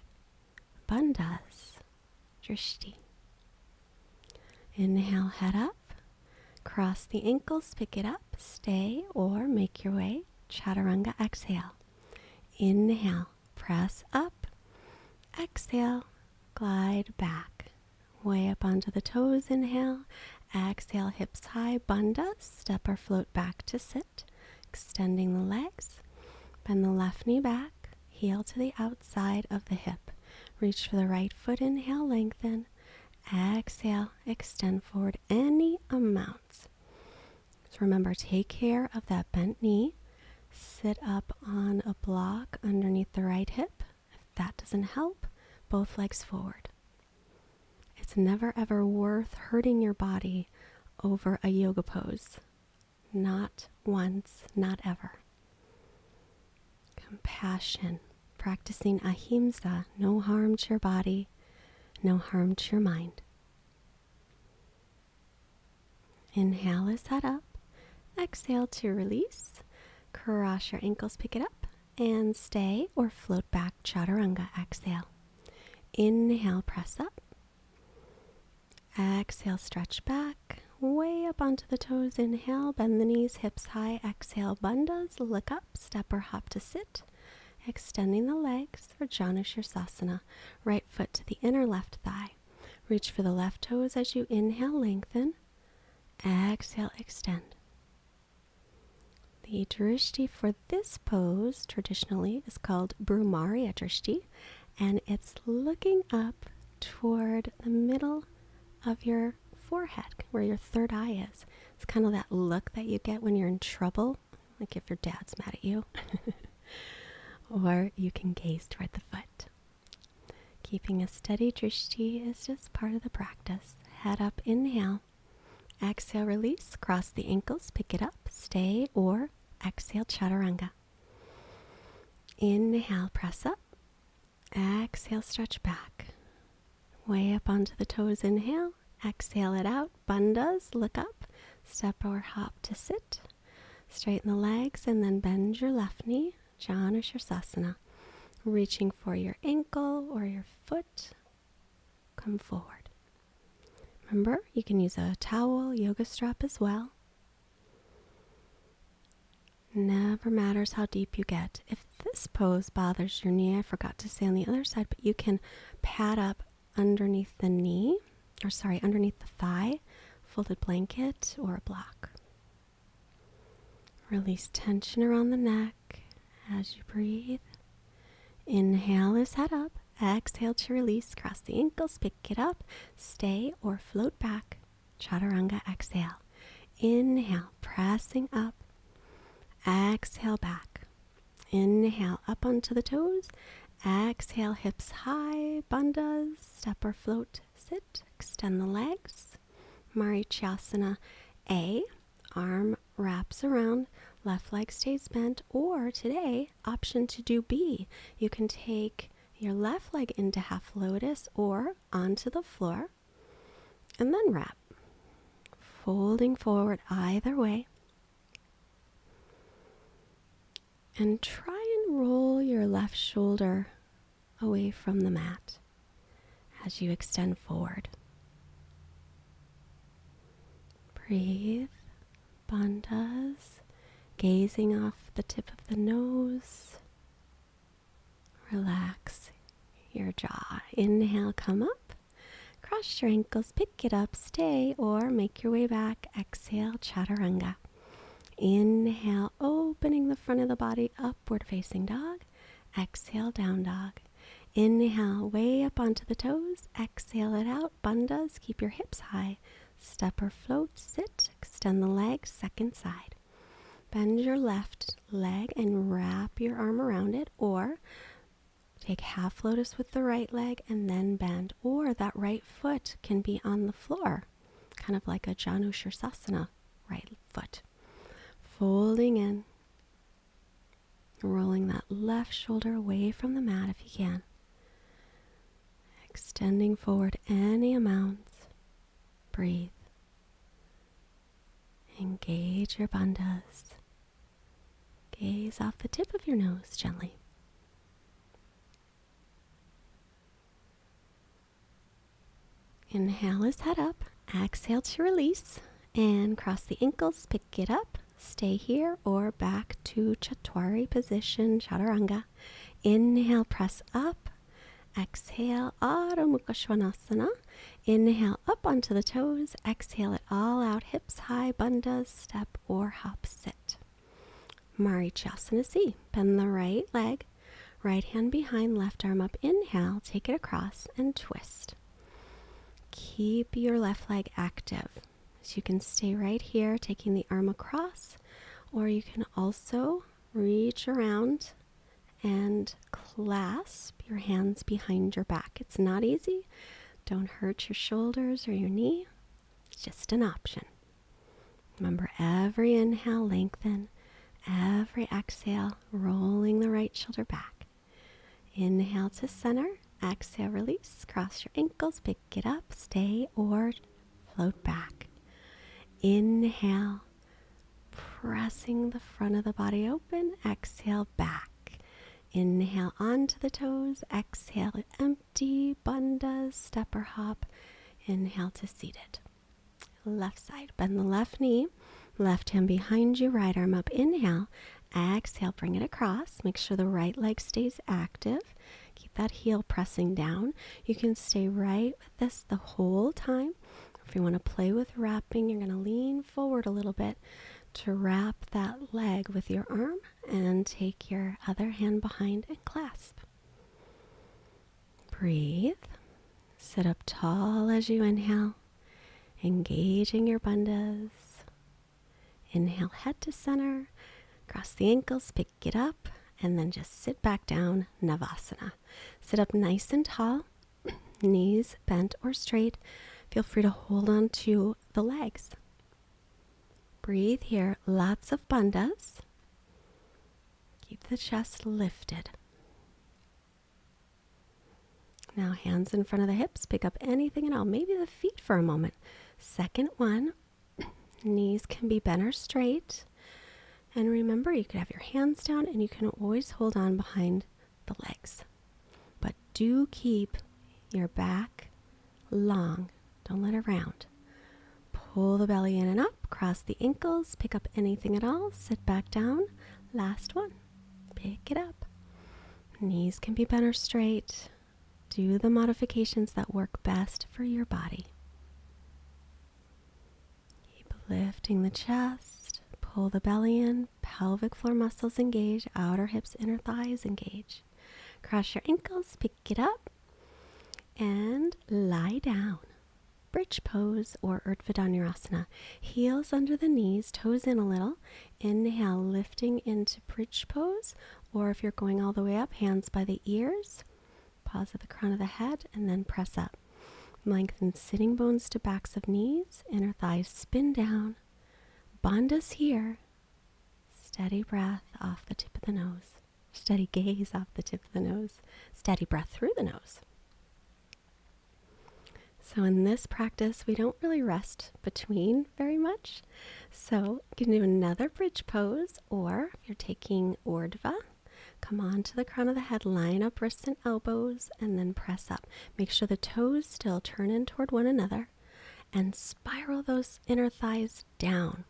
bandhas, drishti. Inhale, head up. Cross the ankles, pick it up, stay, or make your way, chaturanga. Exhale. Inhale, press up. Exhale, glide back. Way up onto the toes. Inhale. Exhale, hips high, bandhas. Step or float back to sit. Extending the legs. Bend the left knee back. Heel to the outside of the hip. Reach for the right foot. Inhale, lengthen. Exhale, extend forward any amount. So remember, take care of that bent knee. Sit up on a block underneath the right hip. If that doesn't help, both legs forward. It's never ever worth hurting your body over a yoga pose. Not once, not ever. Compassion. Practicing ahimsa. No harm to your body, no harm to your mind. Inhale as head up. Exhale to release. Cross your ankles, pick it up, and stay or float back, chaturanga. Exhale. Inhale, press up. Exhale, stretch back. Way up onto the toes. Inhale, bend the knees, hips high. Exhale, bandhas. Look up, step or hop to sit. Extending the legs for Janushirasana. Right foot to the inner left thigh. Reach for the left toes as you inhale, lengthen. Exhale, extend. The drishti for this pose traditionally is called Brahmarya drishti, and it's looking up toward the middle of your forehead, where your third eye is. It's kind of that look that you get when you're in trouble, like if your dad's mad at you. Or you can gaze toward the foot. Keeping a steady drishti is just part of the practice. Head up, inhale. Exhale, release. Cross the ankles, pick it up, stay, or exhale, chaturanga. Inhale, press up. Exhale, stretch back. Way up onto the toes. Inhale. Exhale it out. Bandhas, look up. Step or hop to sit. Straighten the legs and then bend your left knee. Janushirasana. Reaching for your ankle or your foot. Come forward. Remember, you can use a towel, yoga strap as well. Never matters how deep you get. If this pose bothers your knee, I forgot to say on the other side, but you can pad up underneath the knee, underneath the thigh, folded blanket or a block. Release tension around the neck as you breathe. Inhale is head up. Exhale to release. Cross the ankles, pick it up, stay or float back. Chaturanga, exhale. Inhale, pressing up. Exhale, back. Inhale, up onto the toes. Exhale, hips high, bandhas, step or float, sit, extend the legs. Marichyasana A, arm wraps around, left leg stays bent, or today, option to do B. You can take your left leg into half lotus or onto the floor, and then wrap. Folding forward either way. And try and roll your left shoulder away from the mat as you extend forward. Breathe, bandhas, gazing off the tip of the nose. Relax your jaw. Inhale, come up. Cross your ankles, pick it up, stay, or make your way back. Exhale, chaturanga. Inhale, opening the front of the body, upward facing dog. Exhale, down dog. Inhale, way up onto the toes. Exhale it out, bandhas. Keep your hips high. Step or float, sit, extend the legs, second side. Bend your left leg and wrap your arm around it, or take half lotus with the right leg and then bend, or that right foot can be on the floor, kind of like a Janu Shirsasana, right foot. Folding in, rolling that left shoulder away from the mat if you can. Extending forward any amount. Breathe. Engage your bandhas. Gaze off the tip of your nose gently. Inhale is head up. Exhale to release. And cross the ankles, pick it up. Stay here or back to Chaturanga position, Chaturanga. Inhale, press up. Exhale, Adho Mukha Svanasana. Inhale, up onto the toes. Exhale it all out, hips high, bandhas, step or hop, sit. Marichyasana C. Bend the right leg, right hand behind, left arm up. Inhale, take it across and twist. Keep your left leg active. So you can stay right here, taking the arm across, or you can also reach around and clasp your hands behind your back. It's not easy. Don't hurt your shoulders or your knee. It's just an option. Remember, every inhale, lengthen. Every exhale, rolling the right shoulder back. Inhale to center. Exhale, release. Cross your ankles, pick it up, stay or float back. Inhale, pressing the front of the body open. Exhale, back. Inhale onto the toes. Exhale, empty, bandhas, step or hop. Inhale to seated. Left side, bend the left knee. Left hand behind you, right arm up. Inhale, exhale, bring it across. Make sure the right leg stays active. Keep that heel pressing down. You can stay right with this the whole time. If you want to play with wrapping, you're going to lean forward a little bit to wrap that leg with your arm and take your other hand behind and clasp. Breathe. Sit up tall as you inhale, engaging your bandhas. Inhale, head to center, cross the ankles, pick it up, and then just sit back down, navasana. Sit up nice and tall, knees bent or straight. Feel free to hold on to the legs. Breathe here, lots of bandhas. Keep the chest lifted. Now hands in front of the hips, pick up anything and all, maybe the feet for a moment. Second one, knees can be bent or straight. And remember, you could have your hands down and you can always hold on behind the legs. But do keep your back long. Don't let it round. Pull the belly in and up, cross the ankles, pick up anything at all, sit back down. Last one. Pick it up. Knees can be bent or straight. Do the modifications that work best for your body. Keep lifting the chest. Pull the belly in. Pelvic floor muscles engage. Outer hips, inner thighs engage. Cross your ankles. Pick it up. And lie down. Bridge pose or Urdhva Heels under the knees, toes in a little. Inhale, lifting into bridge pose. Or if you're going all the way up, hands by the ears. Pause at the crown of the head and then press up. Lengthen sitting bones to backs of knees. Inner thighs spin down. Bandhas here. Steady breath off the tip of the nose. Steady gaze off the tip of the nose. Steady breath through the nose. So in this practice, we don't really rest between very much. So you can do another bridge pose, or if you're taking Urdhva, come on to the crown of the head, line up wrists and elbows, and then press up. Make sure the toes still turn in toward one another, and spiral those inner thighs down.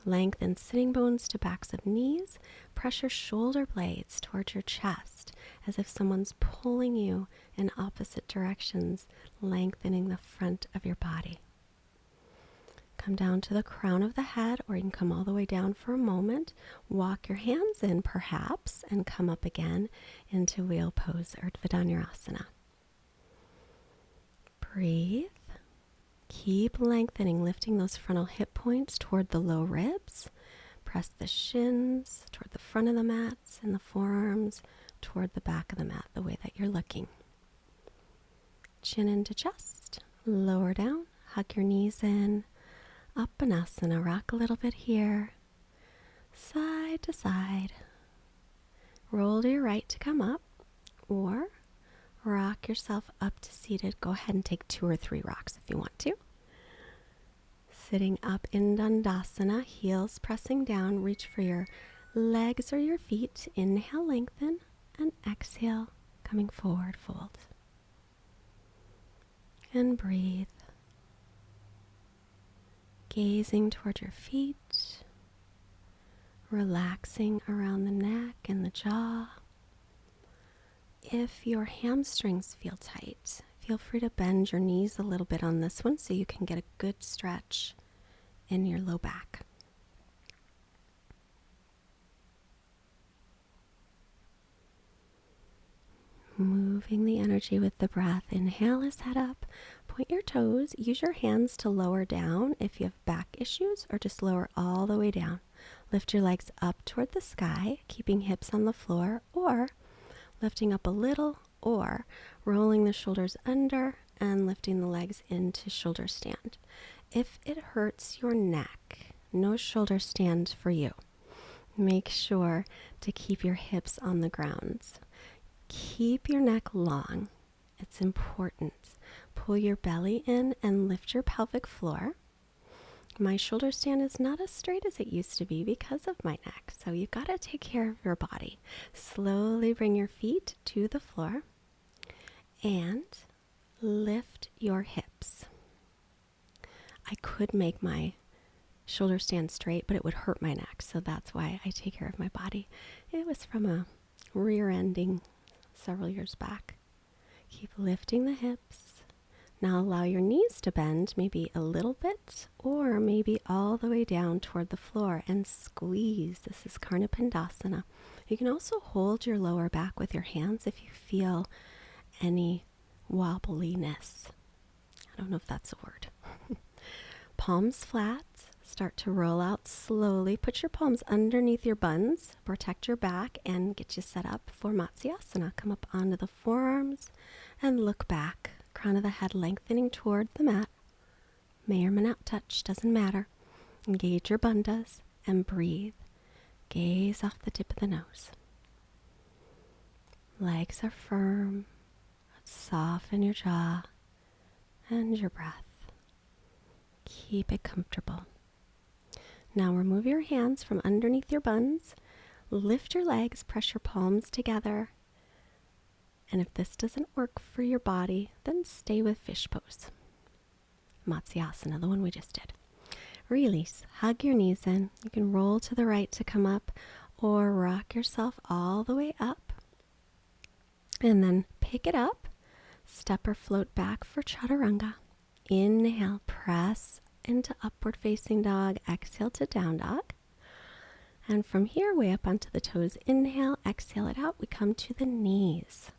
Lengthen sitting bones to backs of knees. Pressure shoulder blades towards your chest as if someone's pulling you in opposite directions, lengthening the front of your body. Come down to the crown of the head, or you can come all the way down for a moment. Walk your hands in perhaps and come up again into wheel pose, Urdhva. Breathe. Keep lengthening, lifting those frontal hip points toward the low ribs. Press the shins toward the front of the mats and the forearms toward the back of the mat, the way that you're looking. Chin into chest, lower down, hug your knees in. Uppanasana, rock a little bit here. Side to side. Roll to your right to come up, or rock yourself up to seated. Go ahead and take 2 or 3 rocks if you want to. Sitting up in Dandasana, heels pressing down. Reach for your legs or your feet. Inhale, lengthen, and exhale, coming forward, fold. And breathe. Gazing toward your feet. Relaxing around the neck and the jaw. If your hamstrings feel tight, feel free to bend your knees a little bit on this one so you can get a good stretch in your low back. Moving the energy with the breath. Inhale is head up. Point your toes. Use your hands to lower down if you have back issues, or just lower all the way down. Lift your legs up toward the sky, keeping hips on the floor, or lifting up a little, or rolling the shoulders under and lifting the legs into shoulder stand. If it hurts your neck, no shoulder stand for you. Make sure to keep your hips on the ground. Keep your neck long. It's important. Pull your belly in and lift your pelvic floor. My shoulder stand is not as straight as it used to be because of my neck, so you've got to take care of your body. Slowly bring your feet to the floor and lift your hips. I could make my shoulder stand straight, but it would hurt my neck, so that's why I take care of my body. It was from a rear ending several years back. Keep lifting the hips. Now allow your knees to bend maybe a little bit, or maybe all the way down toward the floor, and squeeze. This is Karnapandasana. You can also hold your lower back with your hands if you feel any wobbliness. I don't know if that's a word. Palms flat. Start to roll out slowly. Put your palms underneath your buns. Protect your back and get you set up for Matsyasana. Come up onto the forearms and look back. Crown of the head lengthening toward the mat. May or may not touch, doesn't matter. Engage your bandhas and breathe. Gaze off the tip of the nose. Legs are firm. Soften your jaw and your breath. Keep it comfortable. Now remove your hands from underneath your buns. Lift your legs, press your palms together. And if this doesn't work for your body, then stay with fish pose. Matsyasana, the one we just did. Release. Hug your knees in. You can roll to the right to come up, or rock yourself all the way up. And then pick it up, step or float back for chaturanga. Inhale, press into upward facing dog. Exhale to down dog. And from here, way up onto the toes. Inhale, exhale it out. We come to the knees.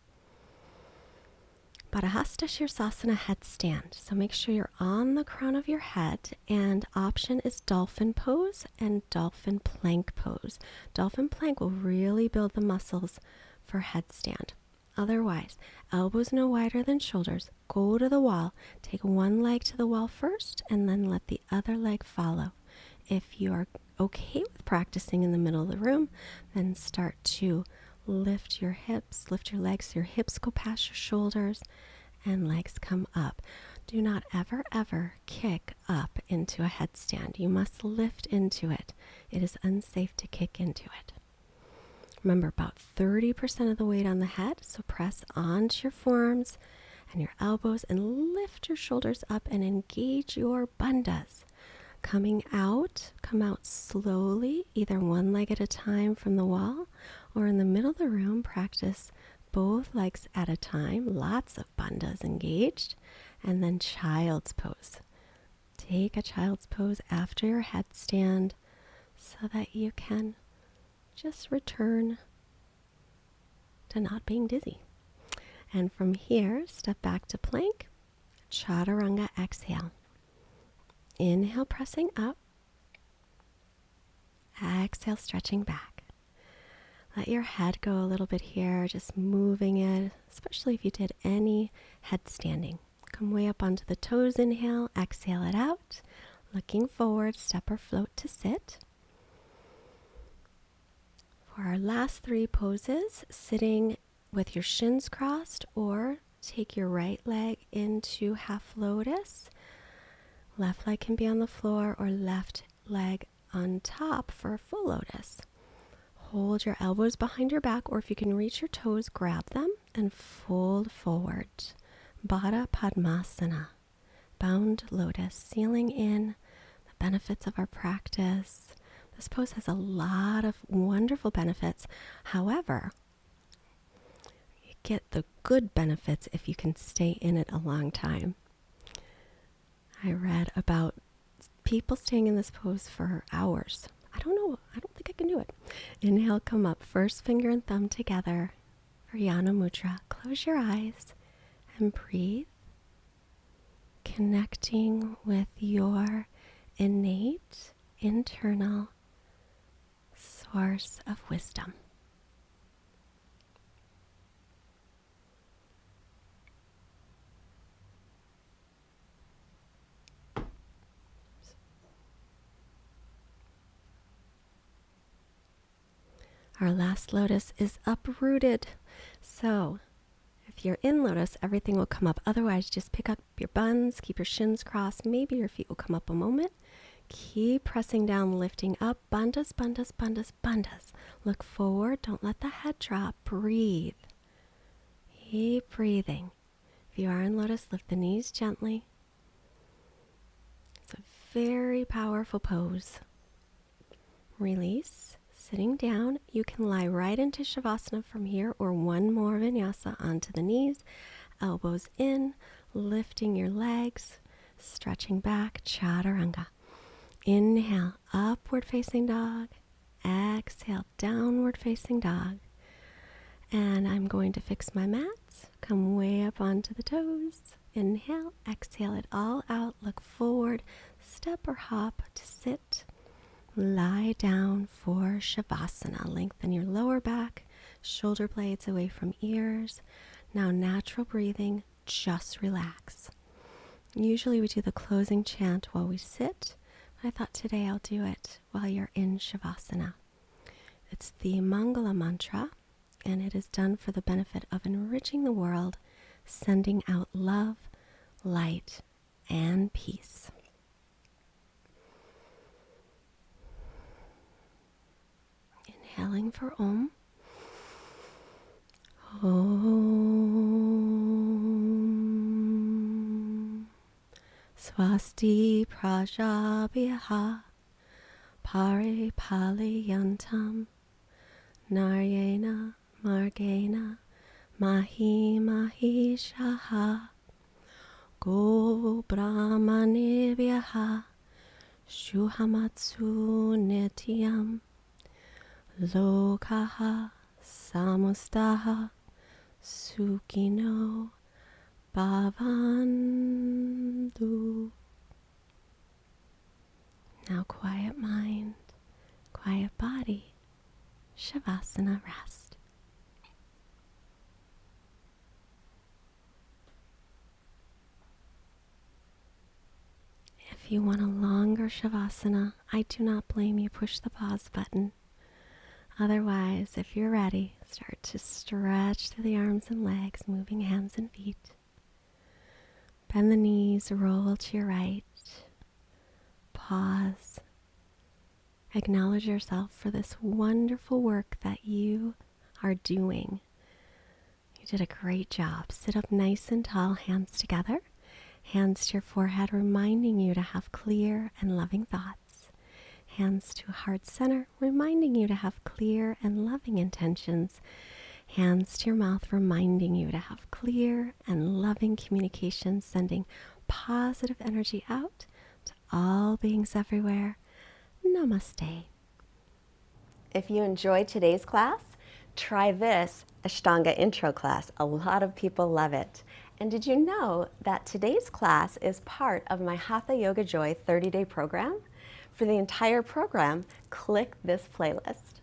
Baddhasta Shirsasana headstand. So make sure you're on the crown of your head, and option is dolphin pose and dolphin plank pose. Dolphin plank will really build the muscles for headstand. Otherwise, elbows no wider than shoulders. Go to the wall. Take one leg to the wall first and then let the other leg follow. If you are okay with practicing in the middle of the room, then start to lift your hips, lift your legs. Your hips go past your shoulders and legs come up. Do not ever, ever kick up into a headstand. You must lift into it. It is unsafe to kick into it. Remember, about 30% of the weight on the head, so press onto your forearms and your elbows and lift your shoulders up and engage your bandhas. Coming out, come out slowly, either one leg at a time from the wall, or in the middle of the room, practice both legs at a time, lots of bandhas engaged, and then child's pose. Take a child's pose after your headstand so that you can just return to not being dizzy. And from here, step back to plank, chaturanga, exhale. Inhale, pressing up. Exhale, stretching back. Let your head go a little bit here, just moving it, especially if you did any headstanding. Come way up onto the toes, inhale, exhale it out. Looking forward, step or float to sit. For our last three poses, sitting with your shins crossed, or take your right leg into half lotus. Left leg can be on the floor, or left leg on top for a full lotus. Hold your elbows behind your back, or if you can reach your toes, grab them and fold forward. Baddha Padmasana, bound lotus, sealing in the benefits of our practice. This pose has a lot of wonderful benefits. However, you get the good benefits if you can stay in it a long time. I read about people staying in this pose for hours. I don't know. I don't think I can do it. Inhale, come up. First finger and thumb together for Yana Mudra. Close your eyes and breathe. Connecting with your innate, internal source of wisdom. Our last lotus is uprooted. So if you're in lotus, everything will come up. Otherwise, just pick up your buns, keep your shins crossed. Maybe your feet will come up a moment. Keep pressing down, lifting up. Bandhas, bandhas, bandhas, bandhas. Look forward. Don't let the head drop. Breathe. Keep breathing. If you are in lotus, lift the knees gently. It's a very powerful pose. Release. Sitting down, you can lie right into Shavasana from here, or one more Vinyasa onto the knees, elbows in, lifting your legs, stretching back, chaturanga. Inhale, upward facing dog. Exhale, downward facing dog. And I'm going to fix my mat. Come way up onto the toes. Inhale, exhale it all out. Look forward, step or hop to sit. Lie down for Shavasana. Lengthen your lower back, shoulder blades away from ears. Now natural breathing, just relax. Usually we do the closing chant while we sit. I thought today I'll do it while you're in Shavasana. It's the Mangala mantra, and it is done for the benefit of enriching the world, sending out love, light, and peace. Inhaling for Om. Om. Swasti Prajabhyaha Paripaliyantam Naryena Margena Mahi Mahi Shaha Go Brahmanebhyaha Shuhamatsu Nityam Lokaha Samustaha Sukino Bhavantu. Now quiet mind, quiet body, Shavasana rest. If you want a longer Shavasana, I do not blame you. Push the pause button. Otherwise, if you're ready, start to stretch through the arms and legs, moving hands and feet. Bend the knees, roll to your right. Pause. Acknowledge yourself for this wonderful work that you are doing. You did a great job. Sit up nice and tall, hands together. Hands to your forehead, reminding you to have clear and loving thoughts. Hands to heart center, reminding you to have clear and loving intentions. Hands to your mouth, reminding you to have clear and loving communication, sending positive energy out to all beings everywhere. Namaste. If you enjoyed today's class, try this Ashtanga intro class. A lot of people love it. And did you know that today's class is part of my Hatha Yoga Joy 30-day program? For the entire program, click this playlist.